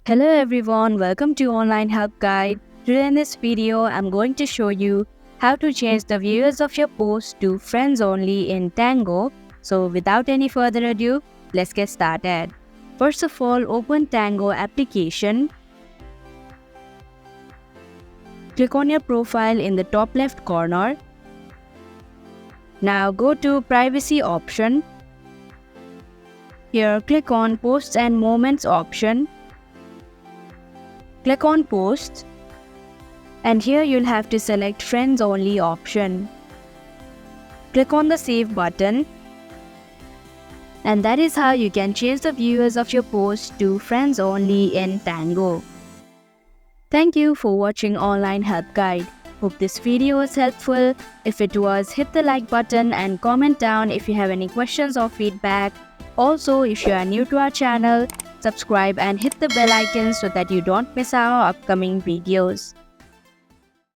Hello everyone, welcome to Online Help Guide. Today in this video, I'm going to show you how to change the viewers of your post to friends only in Tango. So without any further ado, let's get started. First of all, open Tango application. Click on your profile in the top left corner. Now go to privacy option. Here click on posts and moments option. Click on posts and here you'll have to select friends only option. Click on the save button and that is how you can change the viewers of your post to friends only in Tango. Thank you for watching Online Help Guide. Hope this video was helpful. If it was, hit the like button and comment down if you have any questions or feedback. Also, if you are new to our channel, subscribe and hit the bell icon so that you don't miss our upcoming videos.